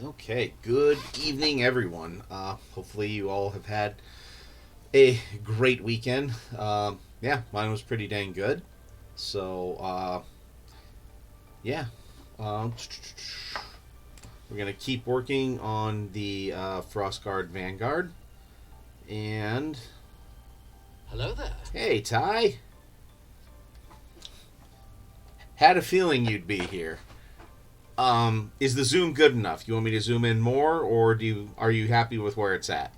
Okay, good evening, everyone. Hopefully, you all have had a great weekend. Yeah, mine was pretty dang good. So, yeah, um, we're gonna keep working on the Frostguard Vanguard. And Hello there. hey, Ty, had a feeling you'd be here. Is the zoom good enough? You want me to zoom in more, or are you happy with where it's at?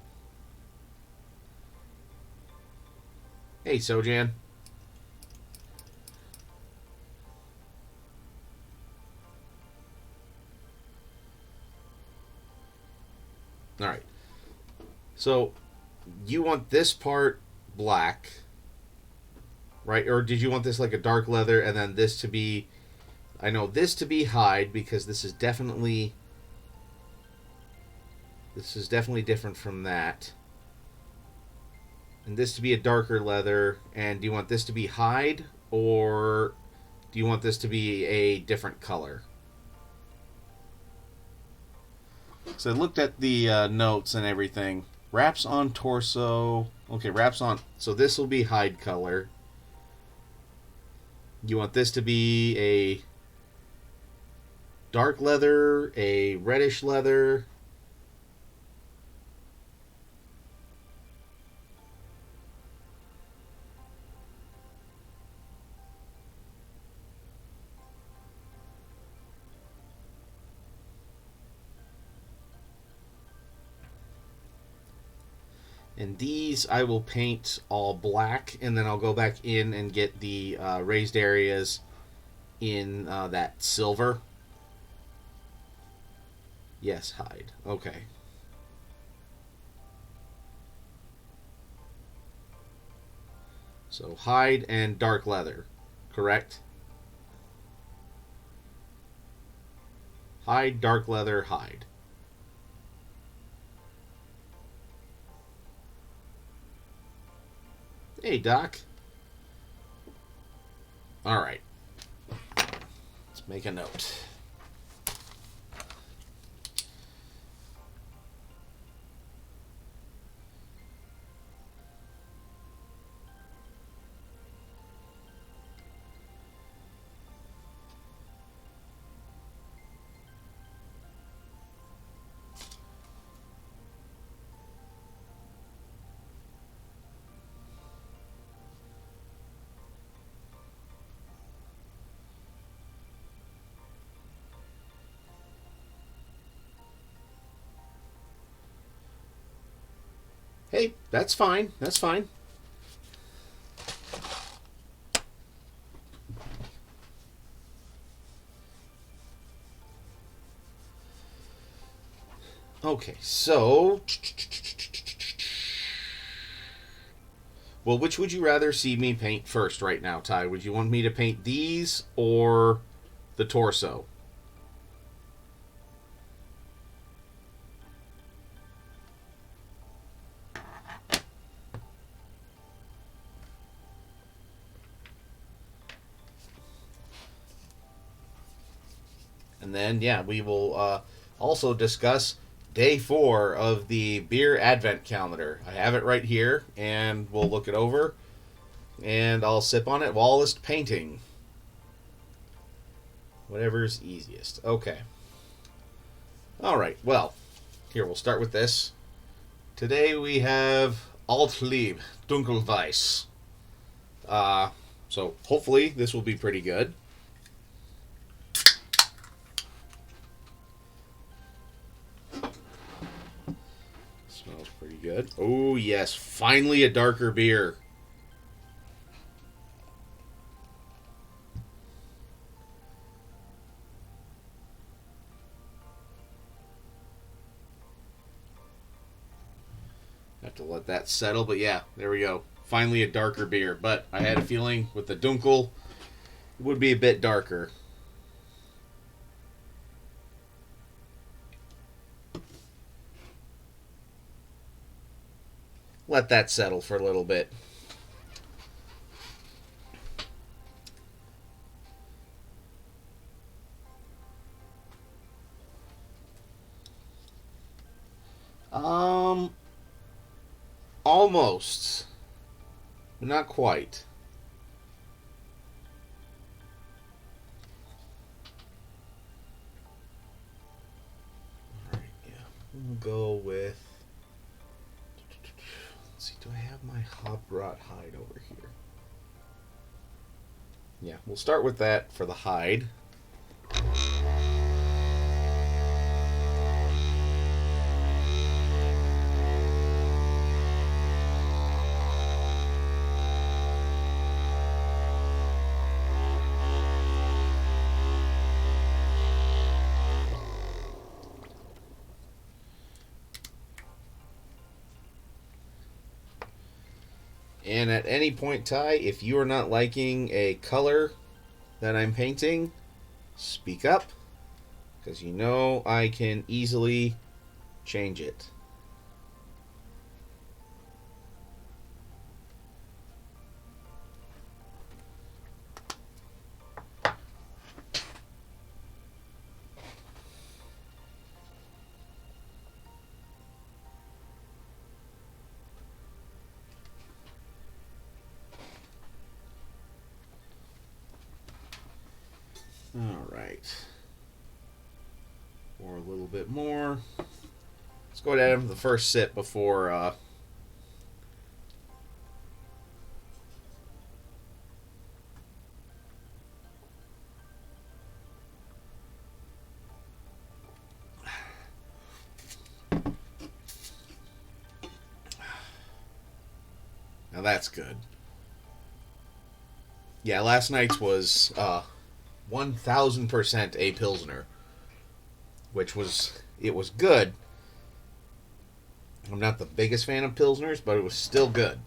Hey, Sojan. All right. So you want this part black, right? Or did you want this like a dark leather and then this to be? I know this to be hide because this is definitely different from that. And this to be a darker leather. And do you want this to be hide or do you want this to be a different color? So I looked at the notes and everything. Wraps on torso. Okay, wraps on. So this will be hide color. You want this to be a dark leather, a reddish leather. And these I will paint all black, and then I'll go back in and get the raised areas in that silver. Yes, hide. Okay. So hide and dark leather, correct? Hide, dark leather, hide. Hey, Doc. All right. Let's make a note. Hey, that's fine. That's fine. Okay, so. Well, which would you rather see me paint first right now, Ty? Would you want me to paint these or the torso? And then, yeah, we will also discuss day 4 of the beer advent calendar. I have it right here, and we'll look it over, and I'll sip on it while it's painting. Whatever's easiest. Okay. All right. Well, here we'll start with this. Today we have Altlieb Dunkelweiss. Uh, so hopefully this will be pretty good. Smells pretty good. Oh yes, finally a darker beer. Have to let that settle, but yeah, there we go. Finally a darker beer, but I had a feeling with the Dunkel it would be a bit darker. Let that settle for a little bit. Um, Almost, but not quite. All right, yeah. We'll go with. Let's see. Do I have my hop rot hide over here? Yeah, we'll start with that for the hide. And at any point, Ty, if you are not liking a color that I'm painting, speak up, because you know I can easily change it. All right. Or a little bit more. Let's go ahead and have the first sip before. Now that's good. Yeah, last night's was 1000% a Pilsner, which was. It was good. I'm not the biggest fan of Pilsners, but it was still good.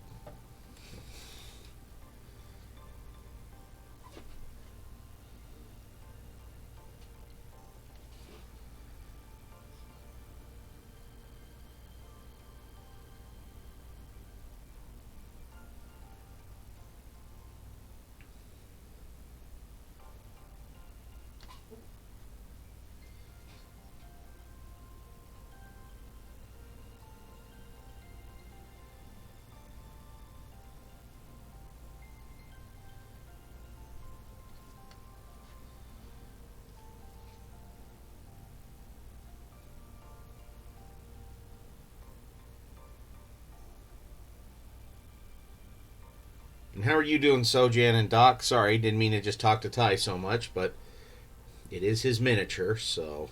And how are you doing, Sojan and Doc? Sorry, didn't mean to just talk to Ty so much, but it is his miniature, so.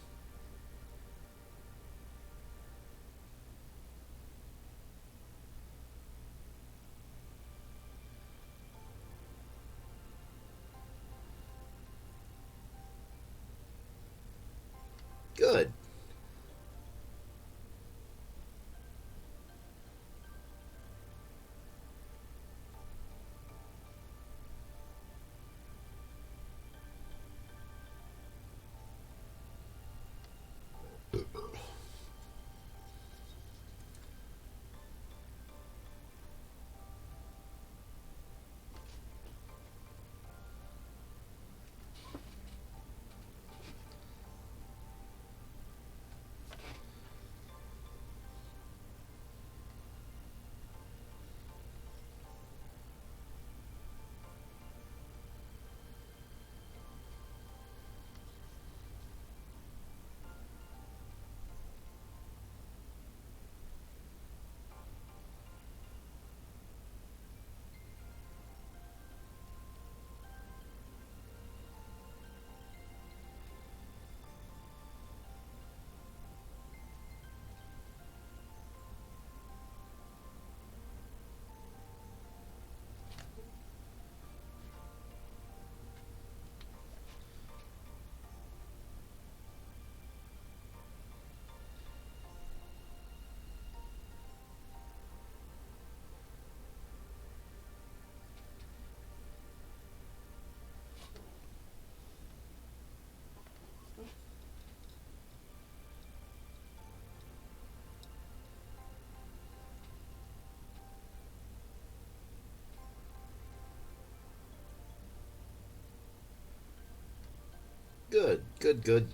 Good.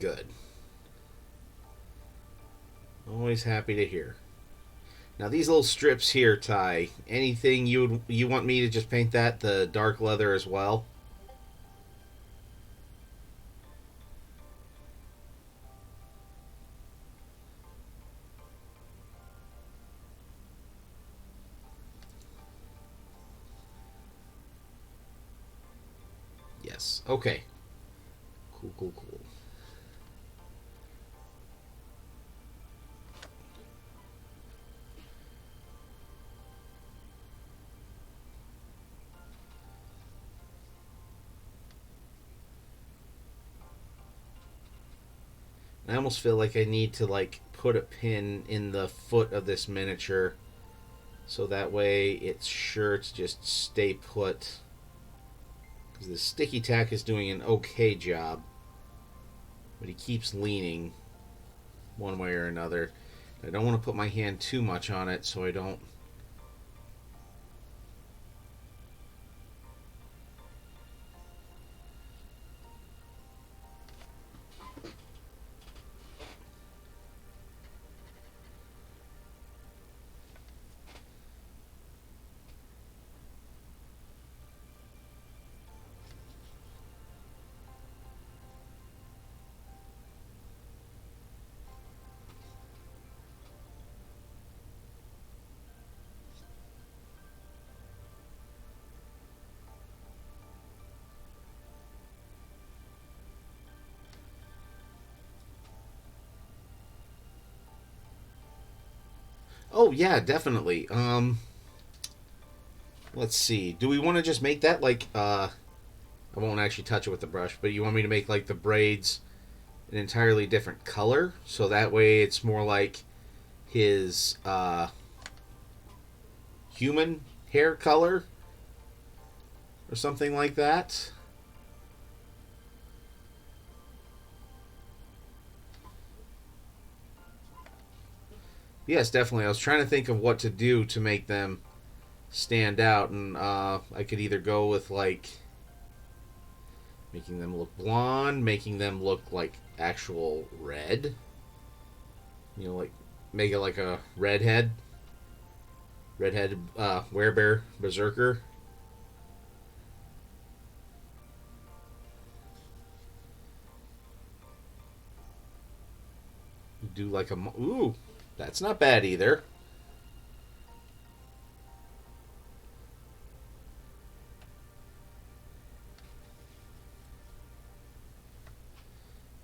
Good. Always happy to hear. Now these little strips here, Ty. Anything you want me to just paint that the dark leather as well? Yes. Okay. Cool, cool, cool. I almost feel like I need to like put a pin in the foot of this miniature so that way it's sure to just stay put. Because the sticky tack is doing an okay job, but he keeps leaning one way or another. I don't want to put my hand too much on it so I don't. Oh yeah, definitely. Let's see. Do we want to just make that like I won't actually touch it with the brush, but you want me to make like the braids an entirely different color so that way it's more like his human hair color or something like that? Yes, definitely. I was trying to think of what to do to make them stand out, and I could either go with like making them look blonde, making them look like actual red. You know, like make it like a redhead werebear berserker. Do like a ooh, that's not bad either.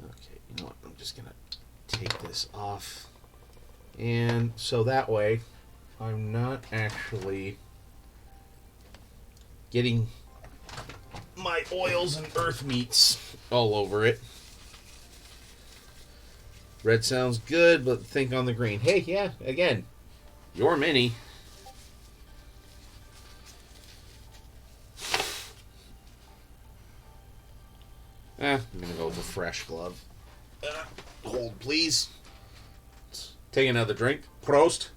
Okay, you know what? I'm just gonna take this off, and so that way I'm not actually getting my oils and earth meats all over it. Red sounds good, but think on the green. Hey, yeah, again, your mini. I'm gonna go with a fresh glove. Hold, please. Take another drink. Prost.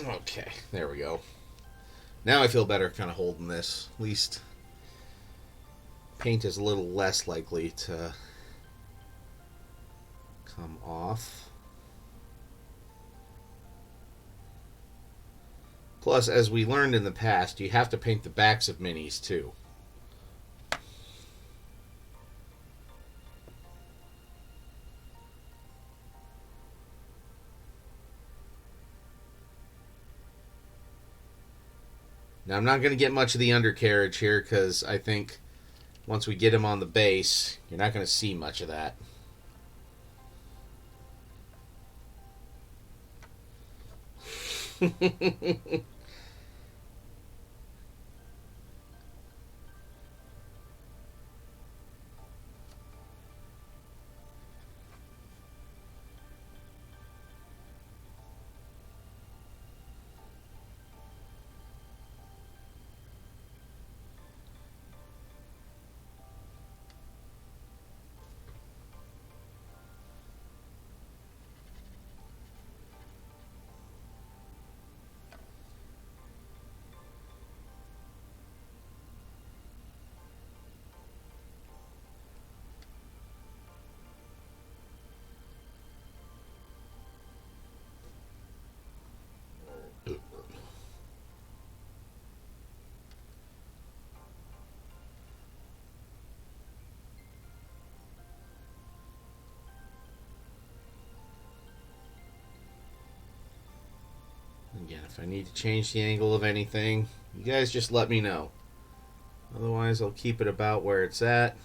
Okay, there we go. Now I feel better kind of holding this. At least paint is a little less likely to come off. Plus, as we learned in the past, you have to paint the backs of minis too. Now, I'm not going to get much of the undercarriage here because I think once we get him on the base, you're not going to see much of that. Again, if I need to change the angle of anything, you guys just let me know. Otherwise, I'll keep it about where it's at.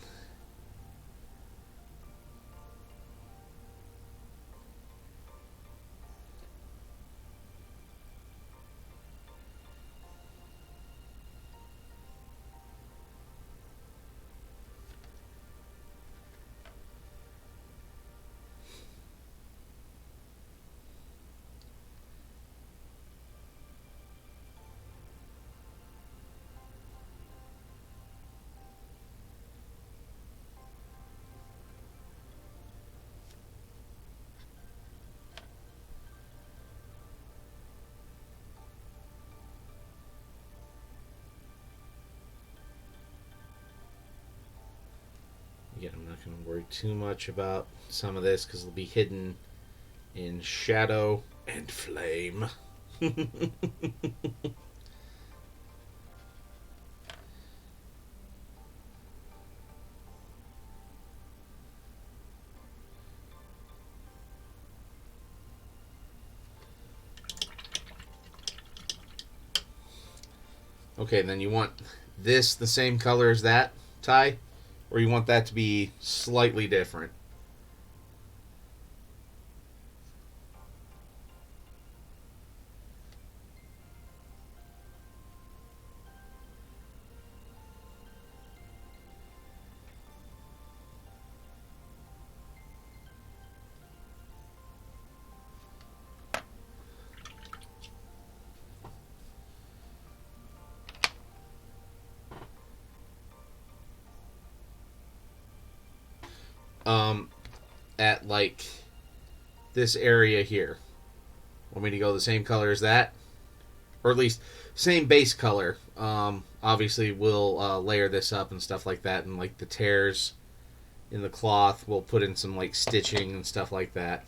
Again, I'm not going to worry too much about some of this because it'll be hidden in shadow and flame. Okay, then you want this the same color as that tie, or you want that to be slightly different? Um, at like this area here, want me to go the same color as that, or at least same base color? Obviously, we'll layer this up and stuff like that, and like the tears in the cloth, we'll put in some like stitching and stuff like that.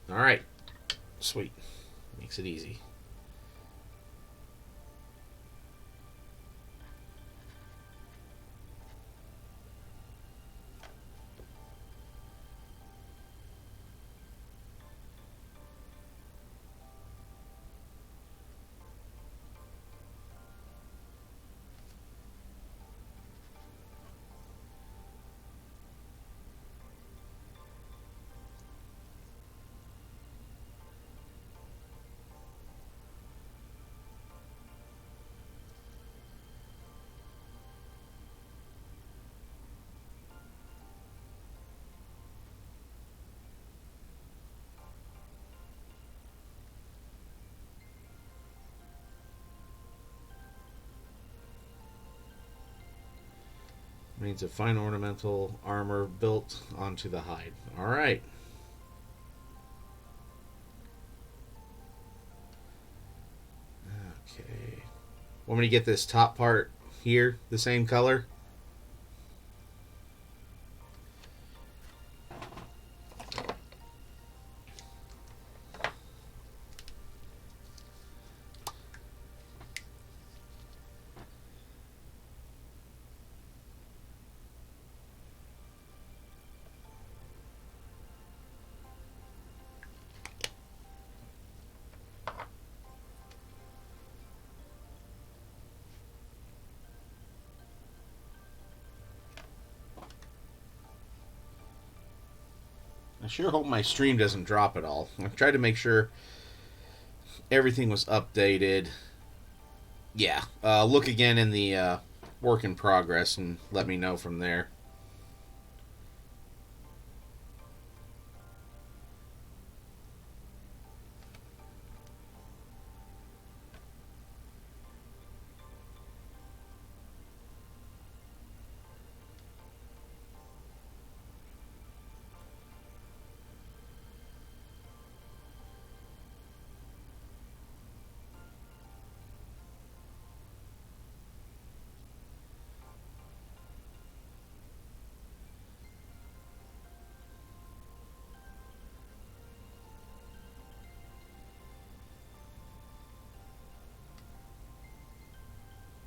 All right, sweet, makes it easy. Means a fine ornamental armor built onto the hide. All right. Okay. Want me to get this top part here the same color? I sure hope my stream doesn't drop at all. I've tried to make sure everything was updated. Yeah. Look again in the work in progress and let me know from there.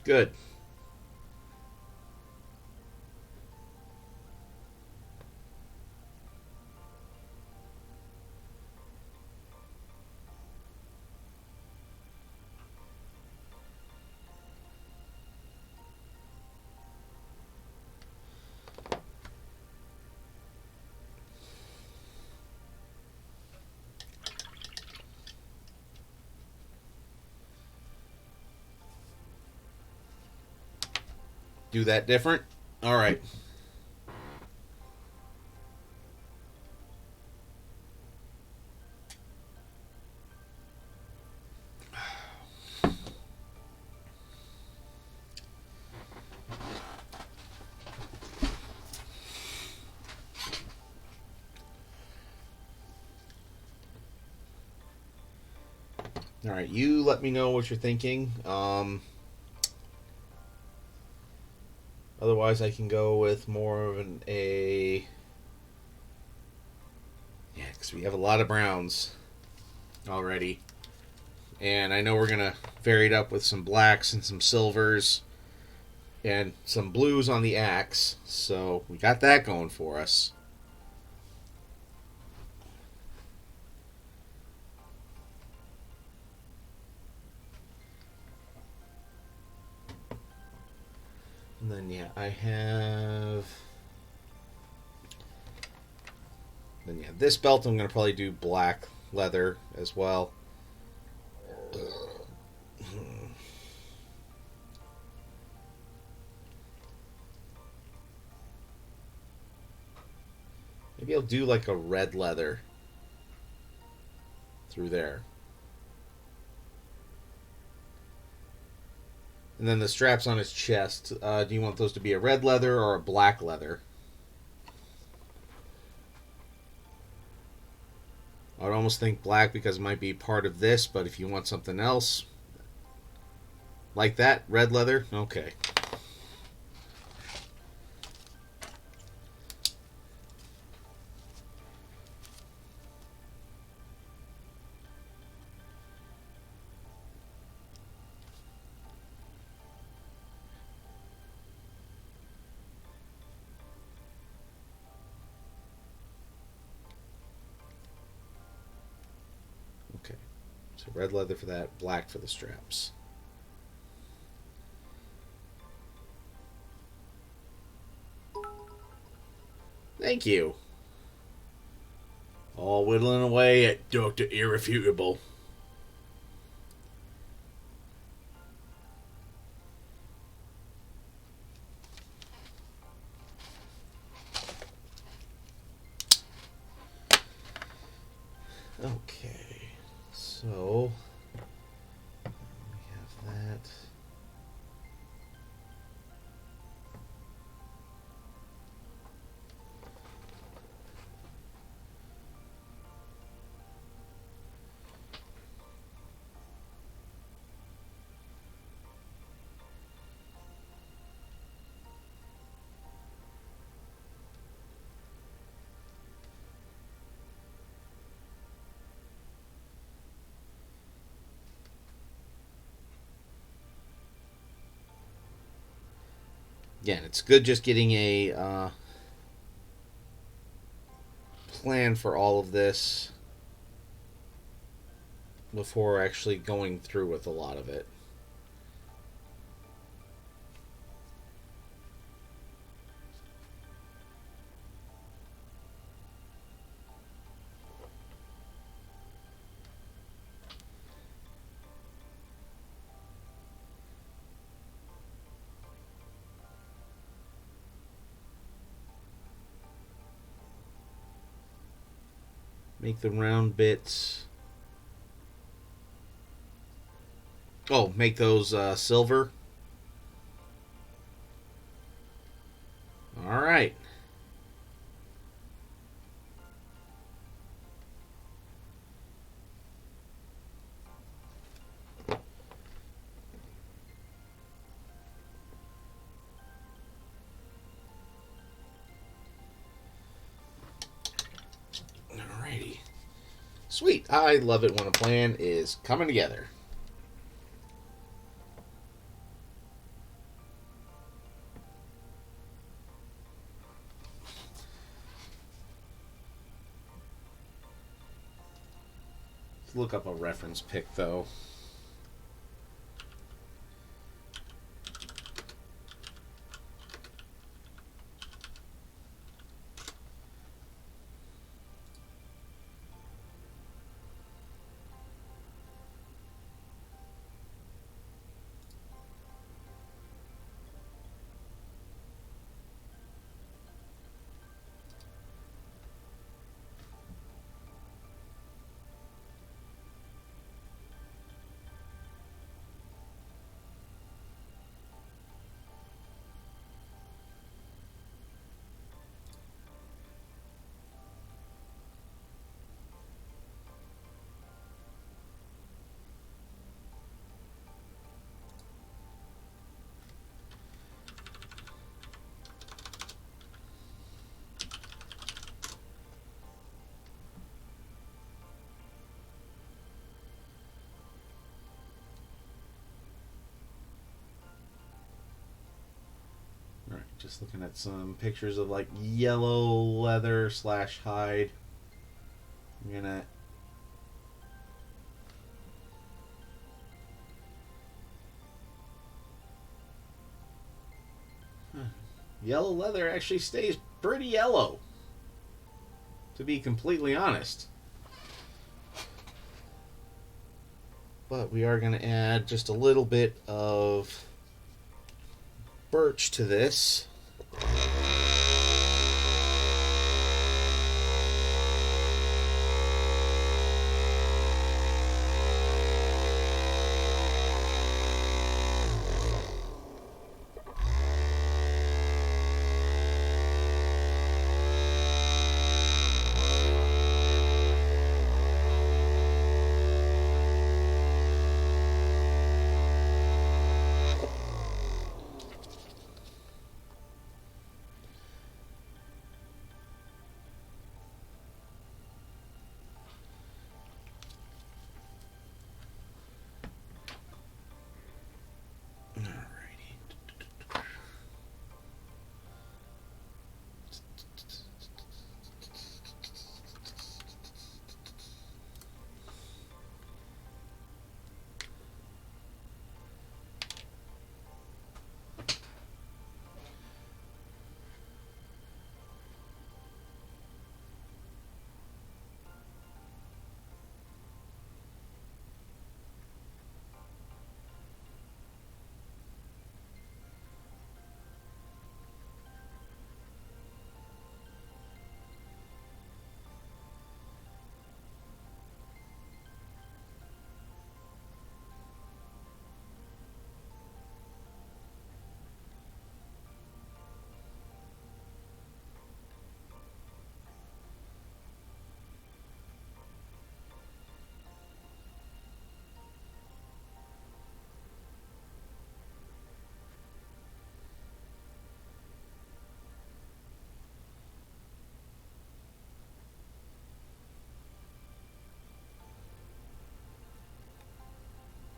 Good. Do that different? All right. All right, you let me know what you're thinking. Otherwise, I can go with more of an A. Yeah, because we have a lot of browns already. And I know we're going to vary it up with some blacks and some silvers and some blues on the axe. So we got that going for us. And then, yeah, I have. Then, yeah, this belt I'm going to probably do black leather as well. Maybe I'll do like a red leather through there. And then the straps on his chest, do you want those to be a red leather or a black leather? I'd almost think black because it might be part of this, but if you want something else like that, red leather, okay. Okay. So red leather for that, black for the straps. Thank you. All whittling away at Dr. Irrefutable. Okay. So we have that. Again, it's good just getting a plan for all of this before actually going through with a lot of it. Make the round bits. Oh, make those silver. All right. Alrighty. Sweet. I love it when a plan is coming together. Let's look up a reference pic, though. Just looking at some pictures of like yellow leather slash hide. I'm gonna yellow leather actually stays pretty yellow, to be completely honest. But we are going to add just a little bit of birch to this.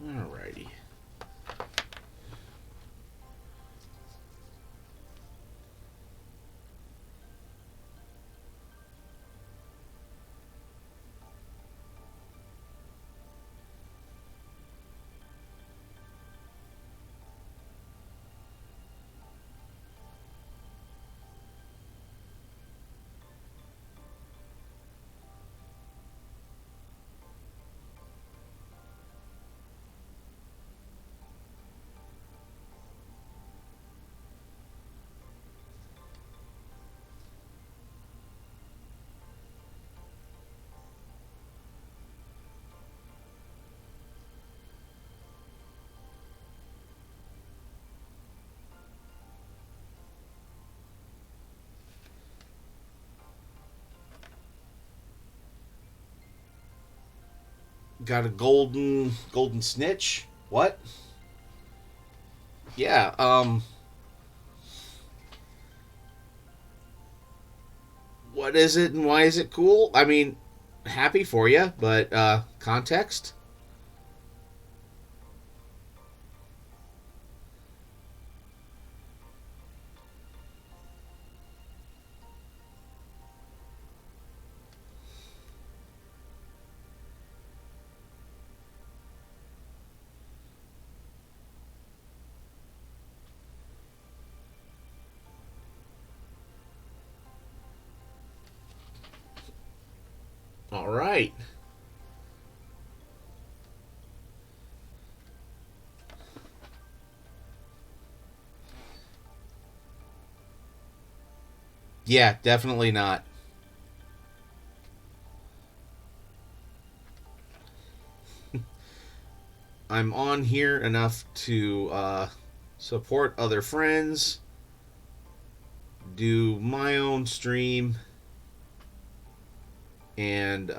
Alrighty. Got a golden snitch. What? Yeah. What is it and why is it cool? I mean, happy for you, but context. All right. Yeah, definitely not. I'm on here enough to support other friends, do my own stream, and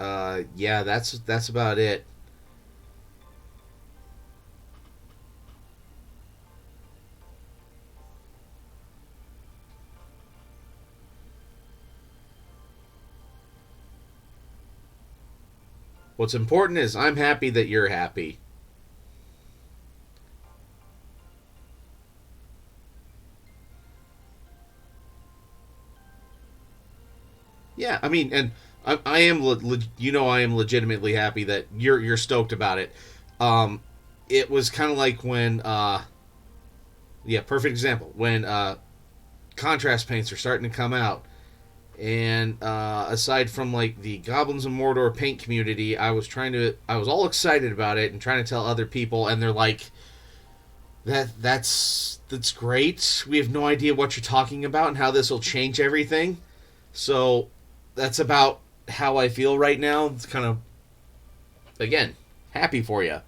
yeah, that's about it. What's important is I'm happy that you're happy. Yeah, I mean, and I am, I am legitimately happy that you're stoked about it. Um, it was kind of like when, yeah, perfect example when contrast paints are starting to come out, and aside from like the Goblins of Mordor paint community, I was all excited about it and trying to tell other people, and they're like, that's great. We have no idea what you're talking about and how this will change everything. So that's about how I feel right now. It's kind of, again, happy for you.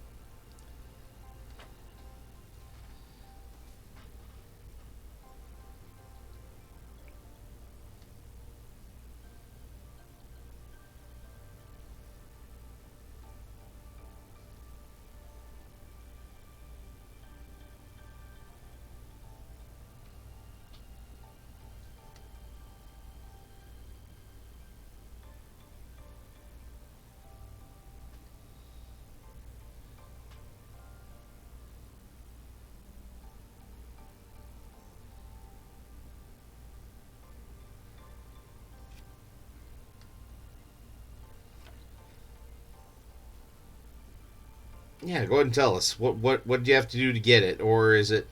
Yeah, go ahead and tell us what do you have to do to get it, or is it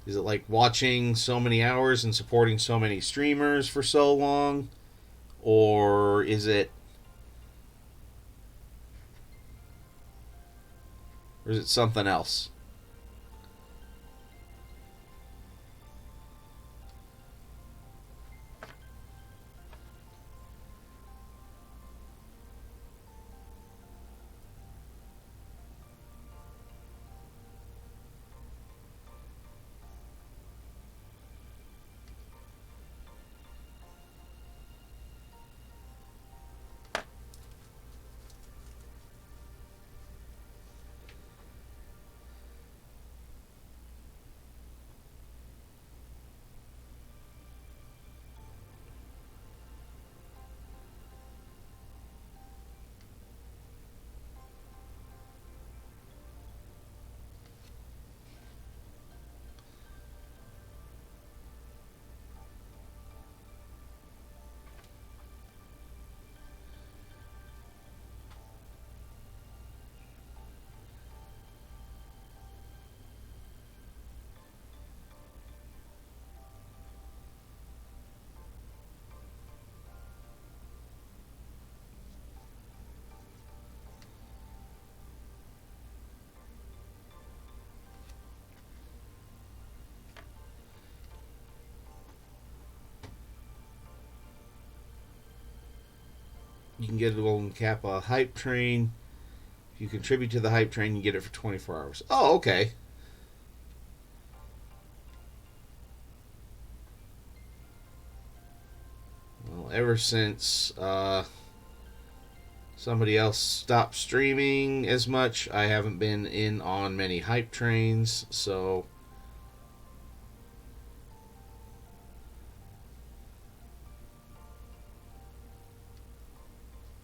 like watching so many hours and supporting so many streamers for so long, or is it something else? You can get a golden cap a hype train. If you contribute to the hype train, you get it for 24 hours. Oh, okay. Well, ever since somebody else stopped streaming as much, I haven't been in on many hype trains, so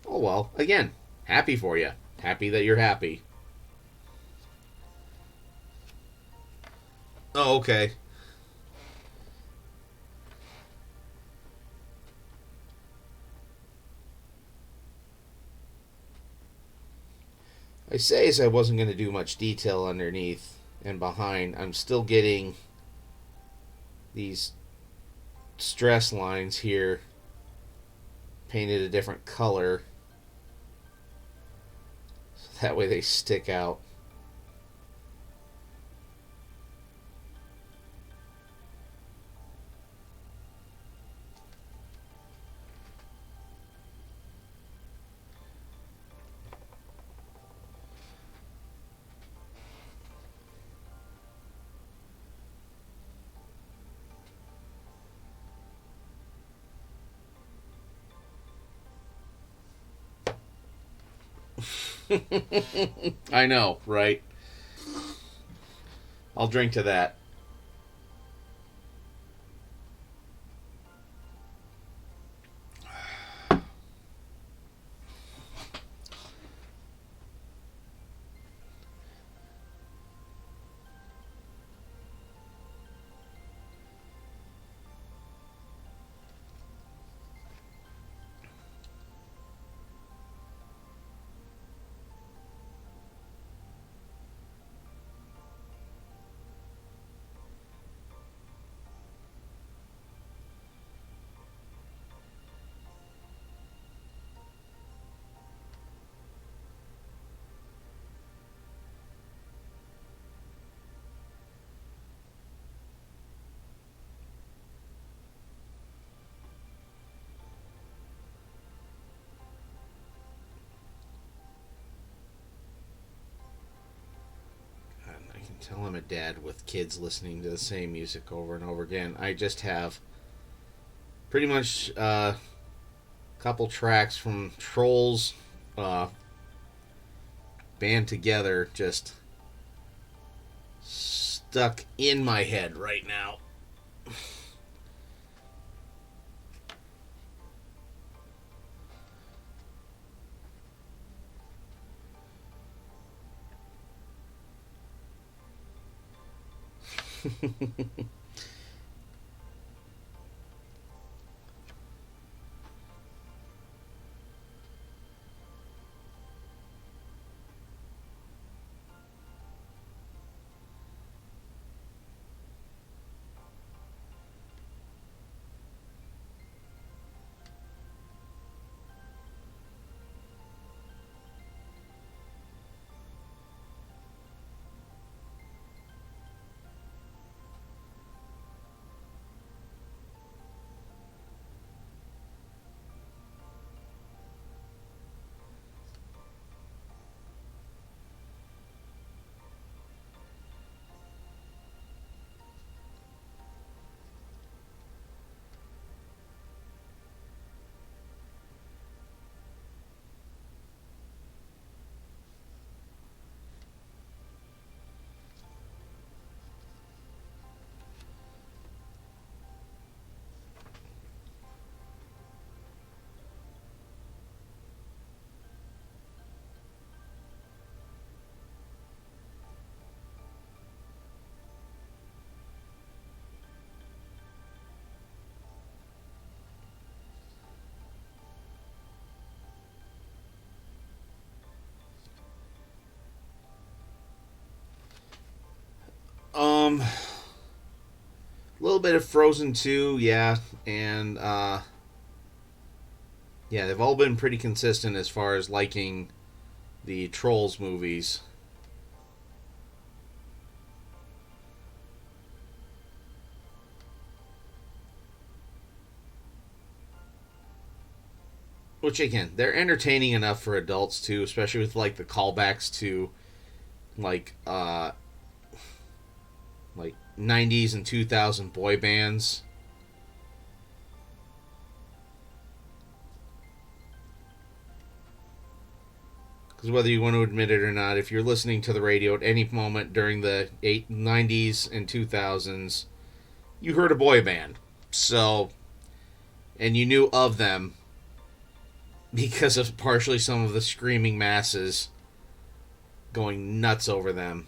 oh well. Again, happy for you. Happy that you're happy. Oh, okay. I say as I wasn't going to do much detail underneath and behind. I'm still getting these stress lines here painted a different color. So that way they stick out. I know, right? I'll drink to that. tell I'm a dad with kids listening to the same music over and over again. I just have pretty much a couple tracks from Trolls uh, band together just stuck in my head right now. A little bit of Frozen 2, yeah, and yeah, they've all been pretty consistent as far as liking the Trolls movies. Which again, they're entertaining enough for adults too, especially with like the callbacks to like like 90s and 2000 boy bands. Because whether you want to admit it or not, if you're listening to the radio at any moment during the 90s and 2000s, you heard a boy band. So, and you knew of them because of partially some of the screaming masses going nuts over them.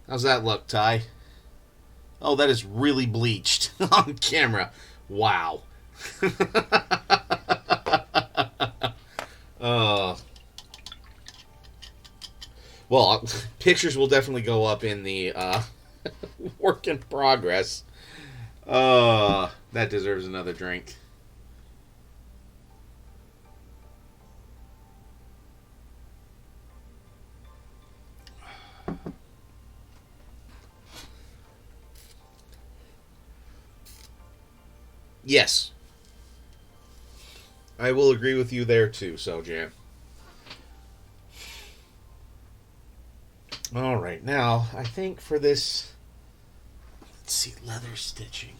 How's that look, Ty? Oh, that is really bleached on camera. Wow. uh, well, pictures will definitely go up in the work in progress. That deserves another drink. Yes, I will agree with you there too, Sojan. All right, now I think for this, let's see, leather stitching.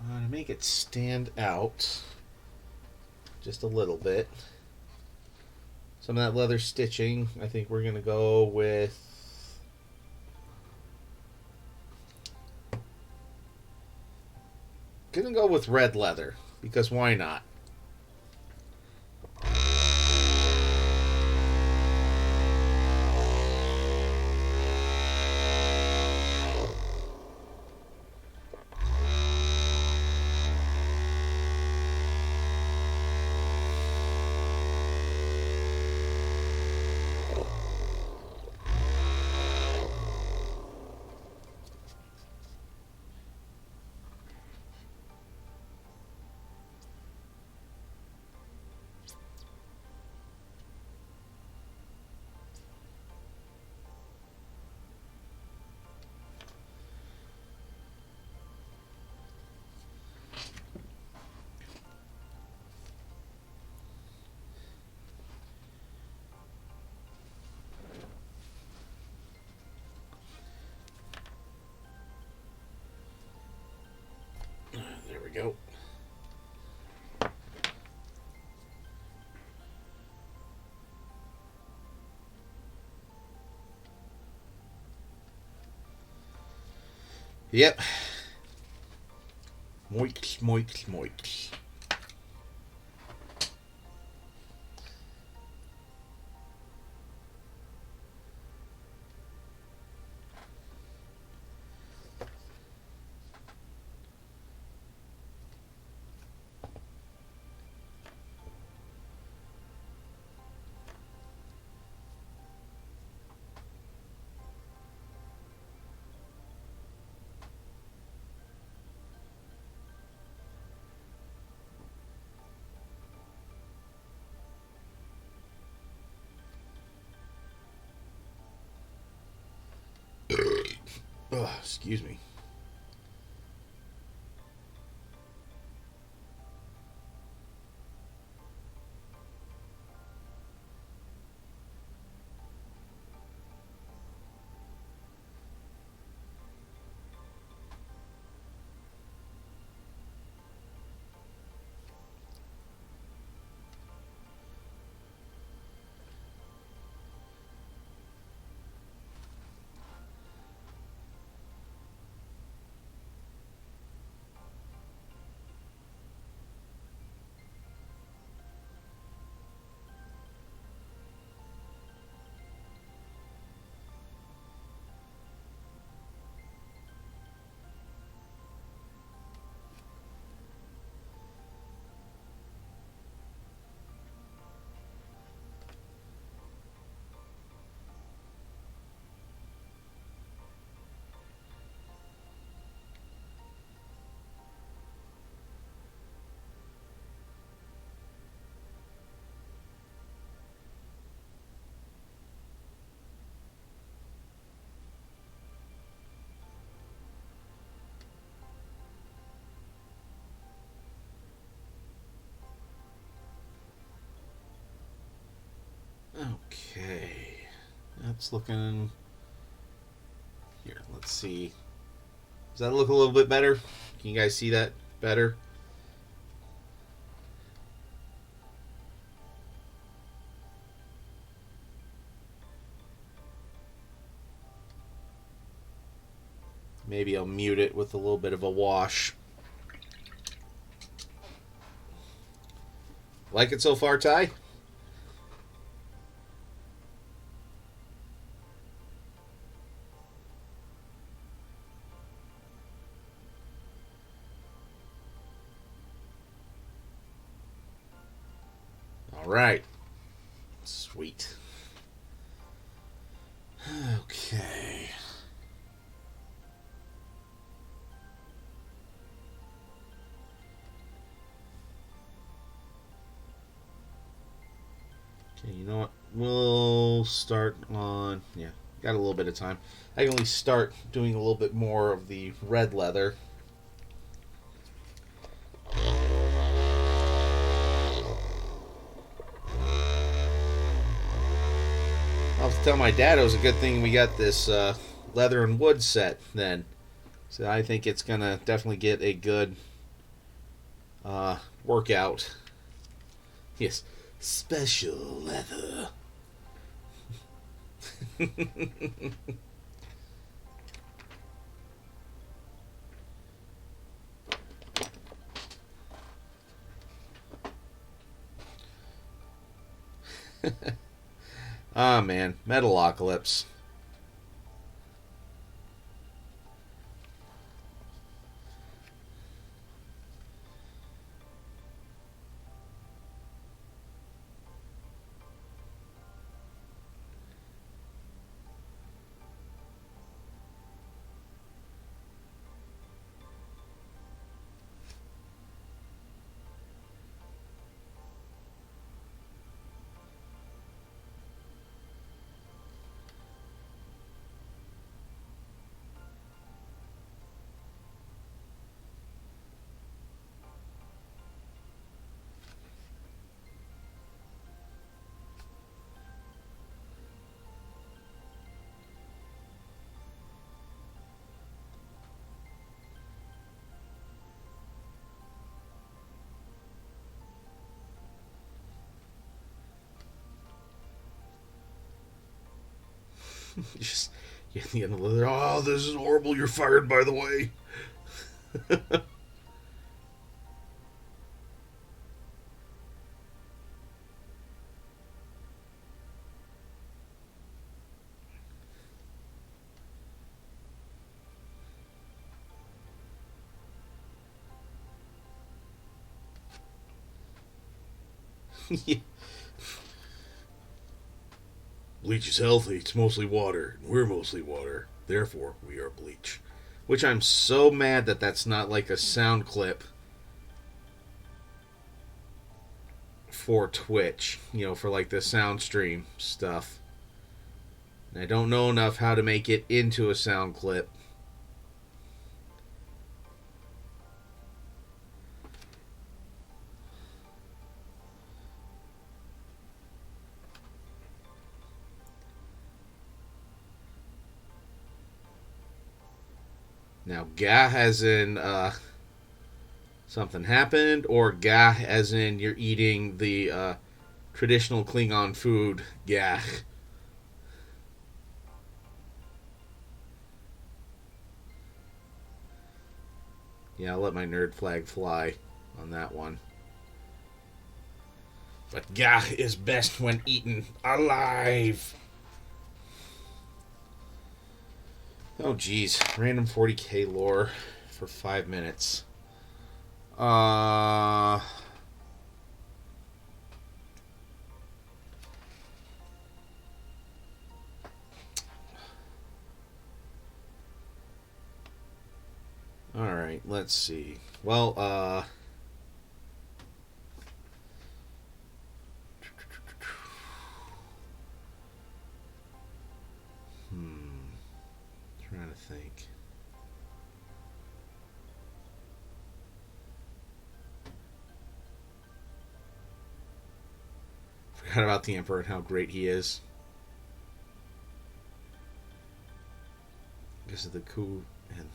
To make it stand out just a little bit, some of that leather stitching, I think we're going to go with red leather, because why not? we go. Yep. Moik, moik, moik. Oh, excuse me. Okay. That's looking. Here, let's see. Does that look a little bit better? Can you guys see that better? Maybe I'll mute it with a little bit of a wash. Like it so far, Ty? All right. Sweet. Okay. Okay, you know what? We'll start on. Yeah, got a little bit of time. I can at least start doing a little bit more of the red leather. I'll have to tell my dad it was a good thing we got this leather and wood set then. So I think it's going to definitely get a good workout. Yes, special leather. Ah, man. Metalocalypse. Just at the end of the oh, this is horrible. You're fired, by the way. Yeah. Bleach is healthy. It's mostly water. We're mostly water. Therefore, we are bleach. Which I'm so mad that that's not like a sound clip for Twitch, for like the sound stream stuff. And I don't know enough how to make it into a sound clip. Now, gah as in something happened, or gah as in you're eating the traditional Klingon food, gah. Yeah, I'll let my nerd flag fly on that one. But gah is best when eaten alive. Oh, geez. Random 40k lore for 5 minutes. Alright, let's see. Well, trying to think. Forgot about the Emperor and how great he is. Because of the coup and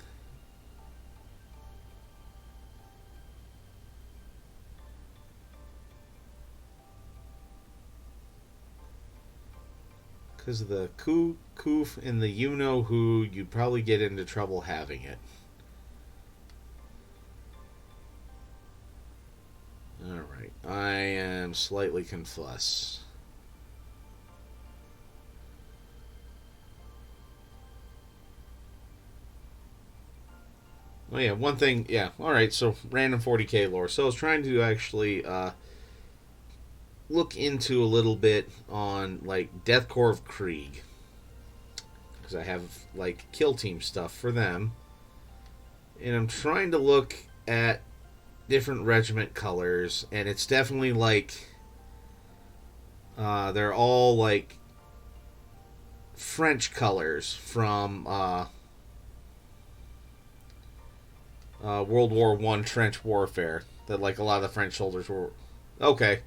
because of the coof and the you know who, you'd probably get into trouble having it. Alright, I am slightly confused. Oh yeah, one thing, yeah, alright, so random 40k lore. So I was trying to actually look into a little bit on, like, Death Corps of Krieg. Because I have, like, kill team stuff for them. And I'm trying to look at different regiment colors, and it's definitely like they're all like French colors from World War One trench warfare. That like a lot of the French soldiers were. Okay.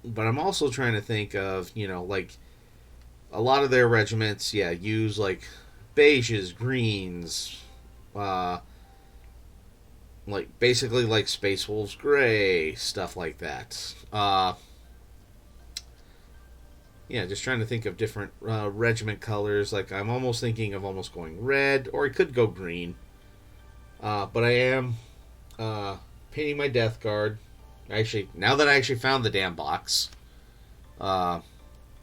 But I'm also trying to think of, like a lot of their regiments, yeah, use like beiges, greens, uh, like basically like Space Wolves gray, stuff like that. Yeah, just trying to think of different regiment colors. Like I'm almost thinking of almost going red, or it could go green. But I am painting my Death Guard. Actually, now that I actually found the damn box, uh,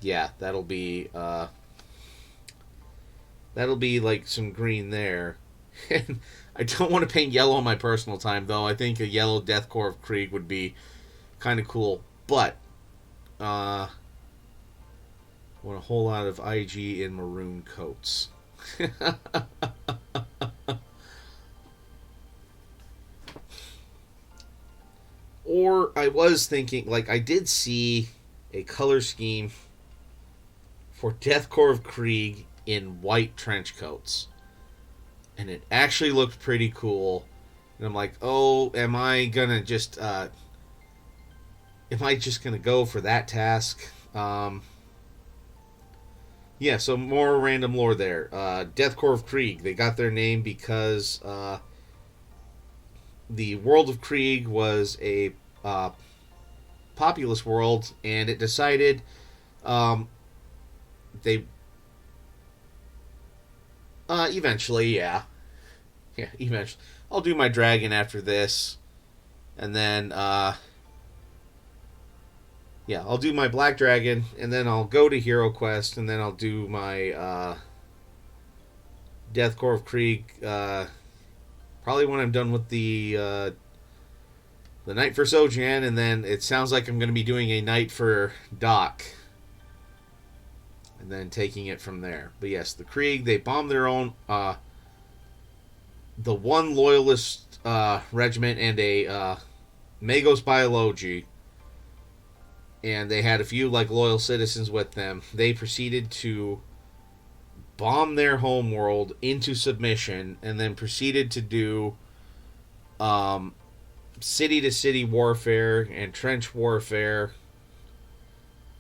yeah, that'll be like some green there. And I don't want to paint yellow on my personal time, though. I think a yellow Death Corps of Krieg would be kind of cool. But I want a whole lot of IG in maroon coats. Or I was thinking, like, I did see a color scheme for Death Corps of Krieg in white trench coats. And it actually looked pretty cool. And I'm like, oh, am I just gonna go for that task? Yeah, so more random lore there. Death Corps of Krieg, they got their name because the World of Krieg was a populous world, and it decided um, they eventually, yeah, eventually. I'll do my dragon after this, and then yeah, I'll do my black dragon, and then I'll go to Hero Quest, and then I'll do my Death Core of Krieg. Probably when I'm done with the night for Sojan, and then it sounds like I'm going to be doing a night for Doc, and then taking it from there. But yes, the Krieg, they bombed their own, the one loyalist regiment and a Magos Biology, and they had a few like loyal citizens with them. They proceeded to bomb their home world into submission, and then proceeded to do city to city warfare and trench warfare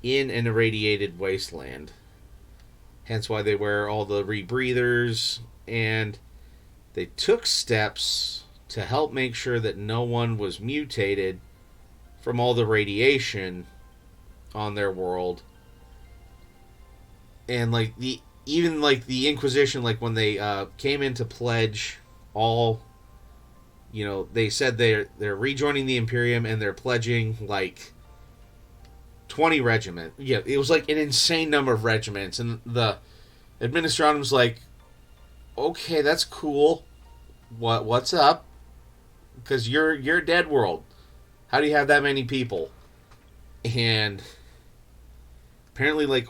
in an irradiated wasteland. Hence why they wear all the rebreathers, and they took steps to help make sure that no one was mutated from all the radiation on their world. And like the even like the Inquisition, like when they came in to pledge all, they said they're rejoining the Imperium, and they're pledging like 20 regiment. Yeah, it was like an insane number of regiments, and the Administratum was like, "Okay, that's cool. What's up? Because you're dead world. How do you have that many people?" And apparently, like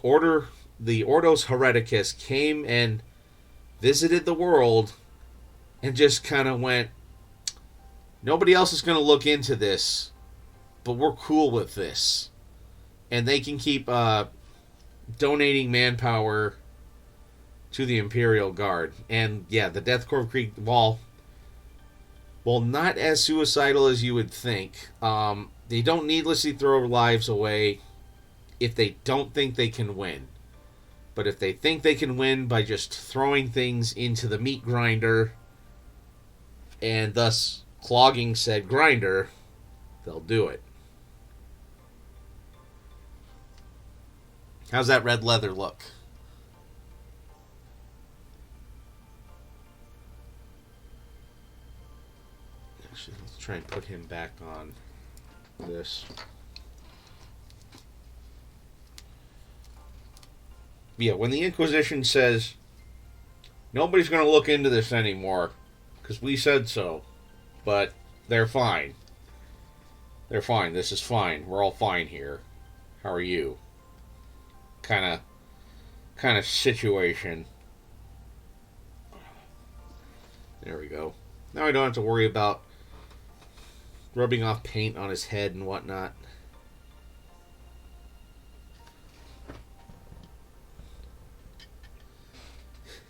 the Ordos Hereticus came and visited the world, and just kind of went, "Nobody else is going to look into this, but we're cool with this." And they can keep donating manpower to the Imperial Guard. And yeah, the Death Corps of Krieg, while not as suicidal as you would think, they don't needlessly throw lives away if they don't think they can win. But if they think they can win by just throwing things into the meat grinder, and thus clogging said grinder, they'll do it. How's that red leather look? Actually, let's try and put him back on this. Yeah, when the Inquisition says nobody's going to look into this anymore because we said so, but they're fine. They're fine. This is fine. We're all fine here. How are you? Kind of situation. There we go. Now I don't have to worry about rubbing off paint on his head and whatnot.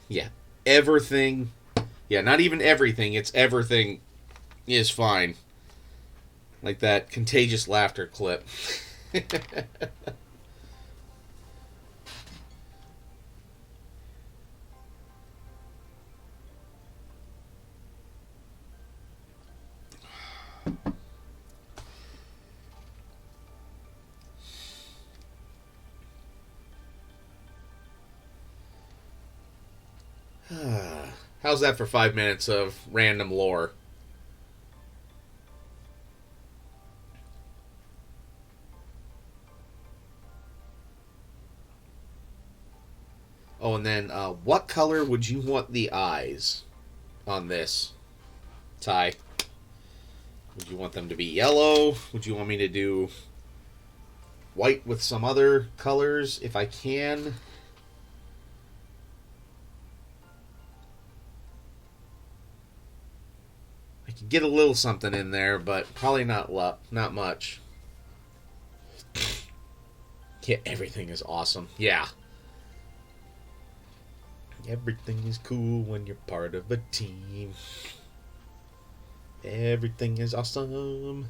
Yeah, everything. Yeah, not even everything. It's everything is fine. Like that contagious laughter clip. How's that for 5 minutes of random lore? Oh, and then what color would you want the eyes on this, Ty? Would you want them to be yellow? Would you want me to do white with some other colors if I can? I could get a little something in there, but probably not much. Yeah, everything is awesome. Yeah. Everything is cool when you're part of a team. Everything is awesome.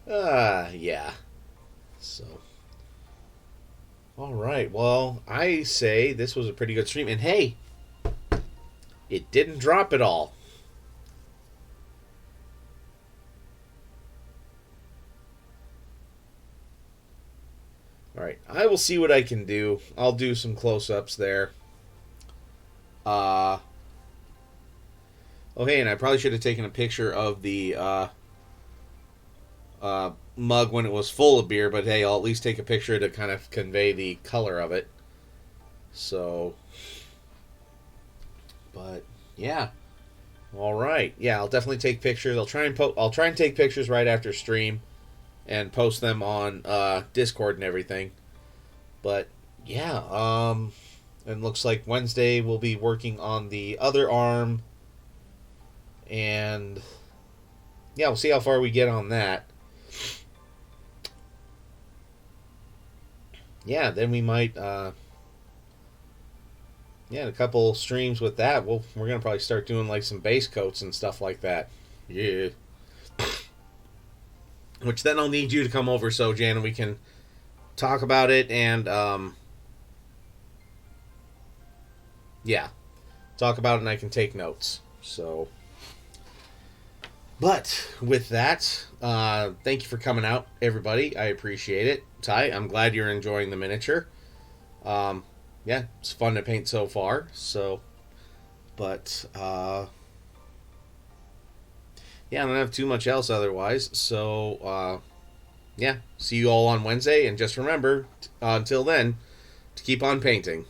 Yeah. So. Alright, well, I say this was a pretty good stream. And hey, it didn't drop at all. I will see what I can do. I'll do some close-ups there. Uh, okay, and I probably should have taken a picture of the mug when it was full of beer, but hey, I'll at least take a picture to kind of convey the color of it. So, but yeah, all right, yeah, I'll definitely take pictures. I'll try and take pictures right after stream and post them on Discord and everything. But yeah, and looks like Wednesday we'll be working on the other arm, and yeah, we'll see how far we get on that. Yeah, then we might yeah, a couple streams with that. We're gonna probably start doing like some base coats and stuff like that. Yeah. Which then I'll need you to come over so Jan we can talk about it and yeah, talk about it and I can take notes. So, but with that, thank you for coming out, everybody. I appreciate it. Ty, I'm glad you're enjoying the miniature. Um, yeah, it's fun to paint so far. So, but yeah, I don't have too much else otherwise. So, yeah, see you all on Wednesday, and just remember, until then, to keep on painting.